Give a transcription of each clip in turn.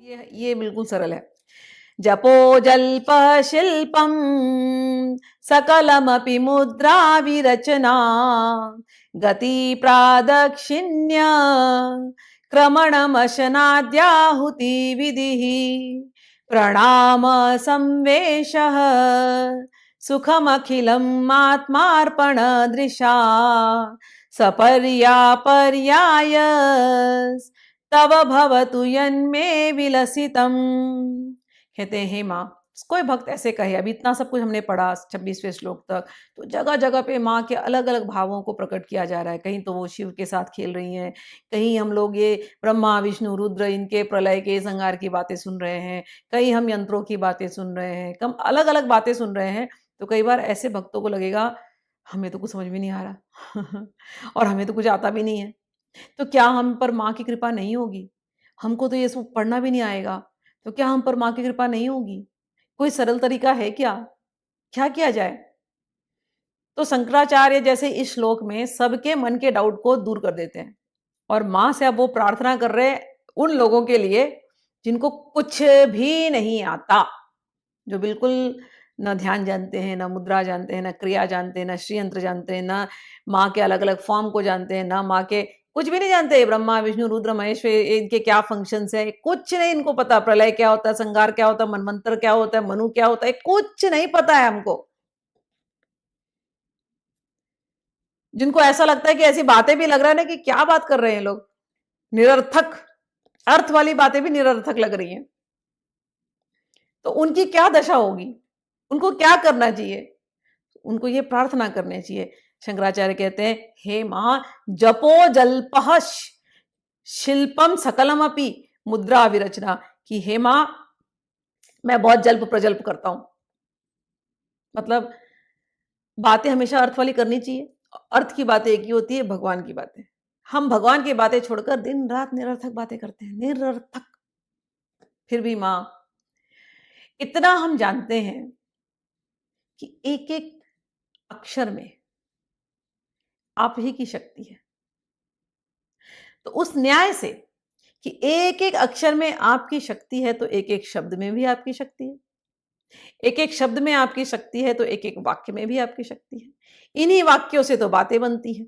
ये बिल्कुल सरल है। जपो जल्प शिल्पम सकलमपि मुद्रा विरचना गति प्रादक्षिण्य क्रमणमशनाद्याहुति विधिः प्रणाम संवेशः सुखमखिलम् आत्मार्पण दृशा सपर्यापर्याय तव भवतु यन्मे विलसितम्। कहते हैं हे माँ, कोई भक्त ऐसे कहे, अभी इतना सब कुछ हमने पढ़ा 26वें श्लोक तक, तो जगह जगह पे माँ के अलग अलग भावों को प्रकट किया जा रहा है। कहीं तो वो शिव के साथ खेल रही हैं, कहीं हम लोग ये ब्रह्मा विष्णु रुद्र इनके प्रलय के संहार की बातें सुन रहे हैं, कहीं हम यंत्रों की बातें सुन रहे हैं, कम अलग अलग बातें सुन रहे हैं। तो कई बार ऐसे भक्तों को लगेगा हमें तो कुछ समझ में नहीं आ रहा और हमें तो कुछ आता भी नहीं है, तो क्या हम पर माँ की कृपा नहीं होगी? हमको तो ये सब पढ़ना भी नहीं आएगा, तो क्या हम पर माँ की कृपा नहीं होगी? कोई सरल तरीका है क्या? क्या किया जाए? तो शंकराचार्य जैसे इस श्लोक में सबके मन के डाउट को दूर कर देते हैं और माँ से अब वो प्रार्थना कर रहे हैं उन लोगों के लिए जिनको कुछ भी नहीं आता, जो बिल्कुल न ध्यान जानते हैं, न मुद्रा जानते हैं, न क्रिया जानते हैं, न श्रीयंत्र जानते हैं, न माँ के अलग अलग फॉर्म को जानते हैं, न माँ के कुछ भी नहीं जानते। ब्रह्मा विष्णु रुद्र महेश इनके क्या फंक्शंस है, कुछ नहीं इनको पता। प्रलय क्या होता है, संहार क्या होता है, मनवंतर क्या होता है, मनु क्या होता है, कुछ नहीं पता है हमको। जिनको ऐसा लगता है कि ऐसी बातें भी लग रहा है ना कि क्या बात कर रहे हैं लोग, निरर्थक, अर्थ वाली बातें भी निरर्थक लग रही हैं, तो उनकी क्या दशा होगी? उनको क्या करना चाहिए? उनको ये प्रार्थना करनी चाहिए। शंकराचार्य कहते हैं हे मां, जपो जल्पः शिल्पम सकलमपि मुद्रा विरचना, कि हे मां मैं बहुत जल्प प्रजल्प करता हूं। मतलब बातें हमेशा अर्थ वाली करनी चाहिए। अर्थ की बातें एक ही होती है, भगवान की बातें। हम भगवान की बातें छोड़कर दिन रात निरर्थक बातें करते हैं, निरर्थक। फिर भी मां, इतना हम जानते हैं कि एक एक अक्षर में आप ही की शक्ति है। तो उस न्याय से कि एक एक अक्षर में आपकी शक्ति है, तो एक एक शब्द में भी आपकी शक्ति है, एक एक शब्द में आपकी शक्ति है, तो एक एक वाक्य में भी आपकी शक्ति है। इन्हीं वाक्यों से तो बातें बनती हैं।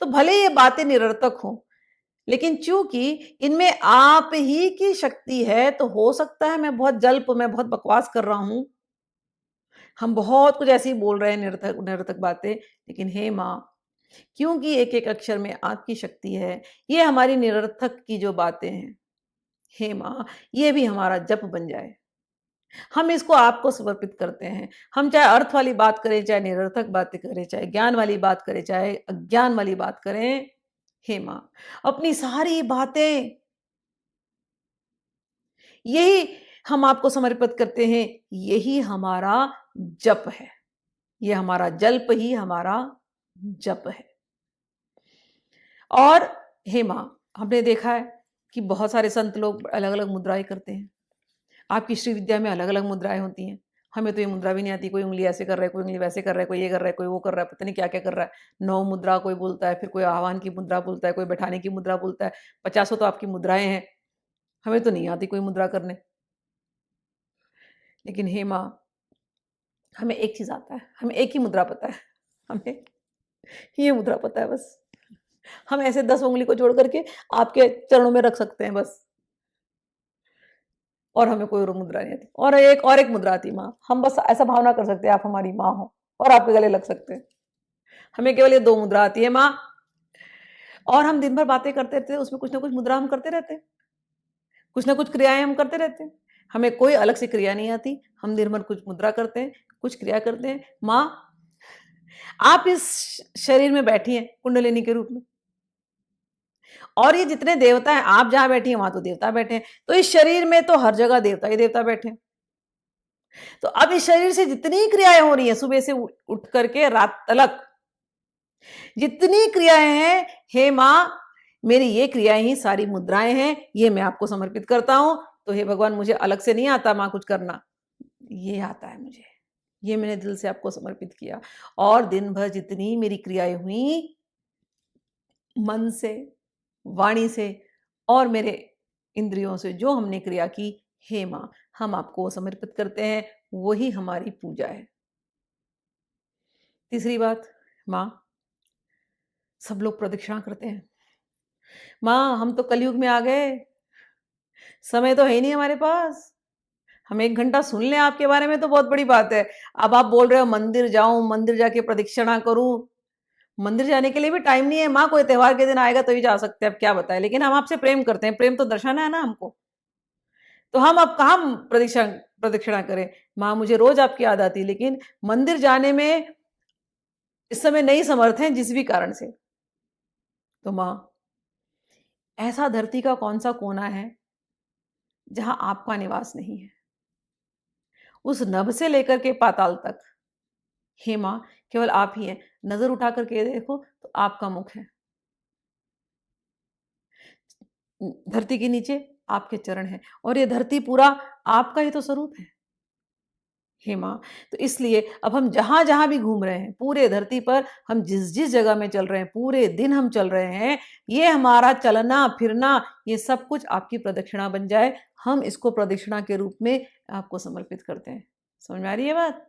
तो भले ये बातें निरर्थक हों, लेकिन चूंकि इनमें आप ही की शक्ति है, तो हो सकता है मैं बहुत जल्प, मैं बहुत बकवास कर रहा हूं, हम बहुत कुछ ऐसे ही बोल रहे हैं निरर्थक निरर्थक बातें, लेकिन हे मां, क्योंकि एक एक अक्षर में आपकी शक्ति है, ये हमारी निरर्थक की जो बातें हैं, हे मां, ये भी हमारा जप बन जाए। हम इसको आपको समर्पित करते हैं। हम चाहे अर्थ वाली बात करें, चाहे निरर्थक बातें करें, चाहे ज्ञान वाली बात करें, चाहे अज्ञान वाली बात करें, हे मां, अपनी सारी बातें यही हम आपको समर्पित करते हैं। यही हमारा जप है, ये हमारा जल्प ही हमारा जप है। और हे मां, हमने देखा है कि बहुत सारे संत लोग अलग अलग मुद्राएं करते हैं। आपकी श्री विद्या में अलग अलग मुद्राएं होती हैं। हमें तो ये मुद्रा भी नहीं आती, कोई उंगली ऐसे कर रहा है, कोई उंगली वैसे कर रहा है, कोई ये कर रहा है, कोई वो कर रहा है, पता नहीं क्या क्या कर रहा है। 9 मुद्रा कोई बोलता है, फिर कोई आह्वान की मुद्रा बोलता है, कोई बैठाने की मुद्रा बोलता है। 50 तो आपकी मुद्राएं हैं, हमें तो नहीं आती कोई मुद्रा करने। लेकिन हे मां, हमें एक चीज आता है, हमें एक ही मुद्रा पता है, हमें ये मुद्रा पता है बस। हम ऐसे 10 उंगली को जोड़ करके आपके चरणों में रख सकते हैं बस, और हमें कोई और मुद्रा नहीं आती। और एक मुद्रा आती माँ, हम बस ऐसा भावना कर सकते हैं आप हमारी माँ हो और आपके गले लग सकते हैं। हमें केवल ये 2 मुद्रा आती है माँ, और हम दिन भर बातें करते रहते हैं, उसमें कुछ ना कुछ मुद्रा हम करते रहते हैं, कुछ ना कुछ क्रियाएं हम करते रहते हैं। हमें कोई अलग से क्रिया नहीं आती, हम दिन भर कुछ मुद्रा करते हैं, कुछ क्रिया करते हैं। माँ, आप इस शरीर में बैठी हैं कुंडलिनी के रूप में, और ये जितने देवता हैं, आप जहां बैठी हैं वहां तो देवता बैठे हैं, तो इस शरीर में तो हर जगह देवता ही देवता बैठे हैं। तो अब इस शरीर से जितनी क्रियाएं हो रही हैं, सुबह से उठ करके रात तलक जितनी क्रियाएं हैं, हे मां, मेरी ये क्रियाएं ही सारी मुद्राएं हैं, ये मैं आपको समर्पित करता हूं। तो हे भगवान, मुझे अलग से नहीं आता मां कुछ करना, ये आता है मुझे, ये मैंने दिल से आपको समर्पित किया। और दिन भर जितनी मेरी क्रियाएं हुई, मन से, वाणी से और मेरे इंद्रियों से जो हमने क्रिया की, हे माँ, हम आपको समर्पित करते हैं, वही हमारी पूजा है। तीसरी बात, माँ, सब लोग प्रदक्षिणा करते हैं। माँ, हम तो कलयुग में आ गए, समय तो है ही नहीं हमारे पास। हम 1 घंटा सुन लें आपके बारे में तो बहुत बड़ी बात है। अब आप बोल रहे हो मंदिर जाऊँ, मंदिर जाके प्रदक्षिणा करूँ। मंदिर जाने के लिए भी टाइम नहीं है माँ, कोई त्योहार के दिन आएगा तो ही जा सकते हैं, अब क्या बताएं। लेकिन हम आपसे प्रेम करते हैं, प्रेम तो दर्शाना है ना हमको। तो हम अब कहाँ प्रदक्षिणा प्रदक्षिणा करें। माँ, मुझे रोज आपकी याद आती है, लेकिन मंदिर जाने में इस समय नहीं समर्थ हैं जिस भी कारण से। तो माँ, ऐसा धरती का कौन सा कोना है जहां आपका निवास नहीं है? उस नभ से लेकर के पाताल तक, हे माँ, केवल आप ही हैं। नजर उठा करके देखो तो आपका मुख है। धरती के नीचे आपके चरण हैं और ये धरती पूरा आपका ही तो स्वरूप है, हे माँ। तो इसलिए अब हम जहां जहां भी घूम रहे हैं, पूरे धरती पर हम जिस जिस जगह में चल रहे हैं, पूरे दिन हम चल रहे हैं, ये हमारा चलना फिरना, ये सब कुछ आपकी प्रदक्षिणा बन जाए। हम इसको प्रदक्षिणा के रूप में आपको समर्पित करते हैं। समझ में आ रही है बात?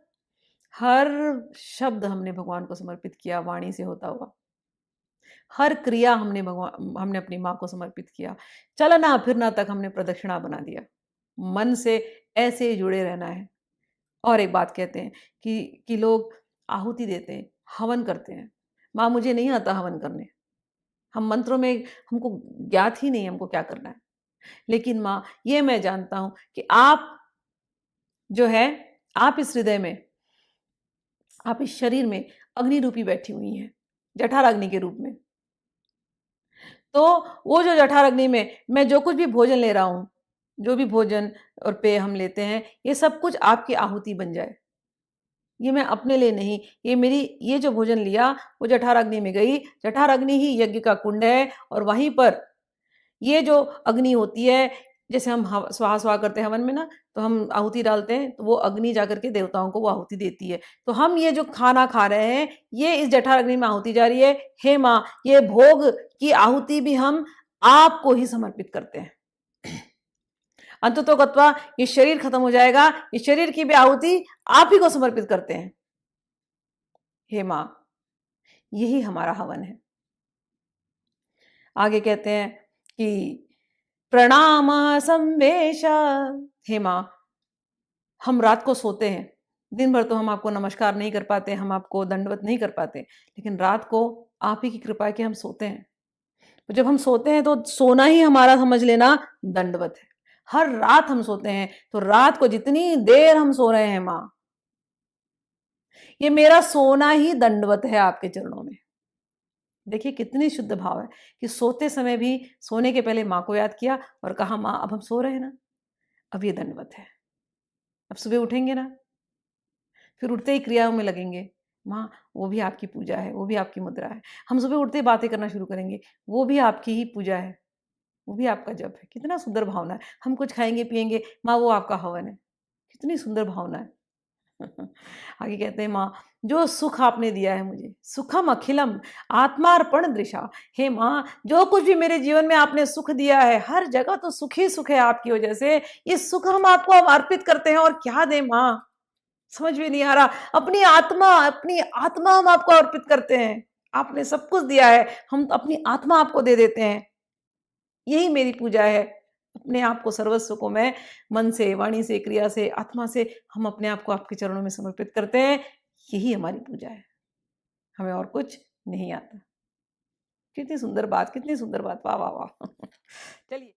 हर शब्द हमने भगवान को समर्पित किया, वाणी से होता हुआ। हर क्रिया हमने अपनी माँ को समर्पित किया। चलना फिरना तक हमने प्रदक्षिणा बना दिया। मन से ऐसे जुड़े रहना है। और एक बात कहते हैं कि लोग आहुति देते हैं, हवन करते हैं। माँ, मुझे नहीं आता हवन करने। हम मंत्रों में हमको ज्ञात ही नहीं हमको क्या करना है। लेकिन माँ, ये मैं जानता हूँ कि आप जो है, आप इस हृदय में, आप इस शरीर में अग्नि रूपी बैठी हुई हैं, जठराग्नि के रूप में। तो वो जो जठराग्नि में मैं जो कुछ भी भोजन ले रहा हूँ, जो भी भोजन और पेय हम लेते हैं, ये सब कुछ आपकी आहुति बन जाए। ये मैं अपने लिए नहीं, ये जो भोजन लिया वो जठराग्नि में गई। जठराग्नि ही यज्ञ का कुंड है और वहीं पर ये जो अग्नि होती है, जैसे हम स्वाहा स्वाहा करते हैं हवन में ना, तो हम आहुति डालते हैं तो वो अग्नि जाकर के देवताओं को वो आहुति देती है। तो हम ये जो खाना खा रहे हैं, ये इस जठराग्नि में आहुति जा रही है। हे माँ, ये भोग की आहुति भी हम आपको ही समर्पित करते हैं। अंततो गत्वा ये शरीर खत्म हो जाएगा, इस शरीर की भी आहुति आप ही को समर्पित करते हैं। हे माँ, यही हमारा हवन है। आगे कहते हैं कि प्रणाम संवेश, हे माँ, हम रात को सोते हैं। दिन भर तो हम आपको नमस्कार नहीं कर पाते, हम आपको दंडवत नहीं कर पाते, लेकिन रात को आप ही की कृपा है कि हम सोते हैं। तो जब हम सोते हैं तो सोना ही हमारा समझ लेना दंडवत है। हर रात हम सोते हैं, तो रात को जितनी देर हम सो रहे हैं माँ, ये मेरा सोना ही दंडवत है आपके चरणों में। देखिए कितनी शुद्ध भाव है कि सोते समय भी सोने के पहले माँ को याद किया और कहा, माँ अब हम सो रहे हैं ना, अब ये दंडवत है। अब सुबह उठेंगे ना, फिर उठते ही क्रियाओं में लगेंगे। माँ, वो भी आपकी पूजा है, वो भी आपकी मुद्रा है। हम सुबह उठते ही बातें करना शुरू करेंगे, वो भी आपकी ही पूजा है, वो भी आपका जप है। कितना सुंदर भावना है। हम कुछ खाएंगे पिएंगे, माँ वो आपका हवन है। कितनी सुंदर भावना है। आगे कहते हैं, माँ, जो सुख आपने दिया है मुझे, सुखम अखिलम आत्मार्पण दृशा। हे माँ, जो कुछ भी मेरे जीवन में आपने सुख दिया है, हर जगह तो सुख ही सुख है आपकी वजह से। ये सुख हम आपको अर्पित करते हैं। और क्या दें माँ, समझ में नहीं आ रहा। अपनी आत्मा हम आपको अर्पित करते हैं। आपने सब कुछ दिया है, हम अपनी आत्मा आपको दे देते हैं। यही मेरी पूजा है। अपने आप को, सर्वस्व को मैं मन से, वाणी से, क्रिया से, आत्मा से हम अपने आप को आपके चरणों में समर्पित करते हैं। यही हमारी पूजा है। हमें और कुछ नहीं आता। कितनी सुंदर बात, कितनी सुंदर बात। वाह वाह वाह। चलिए।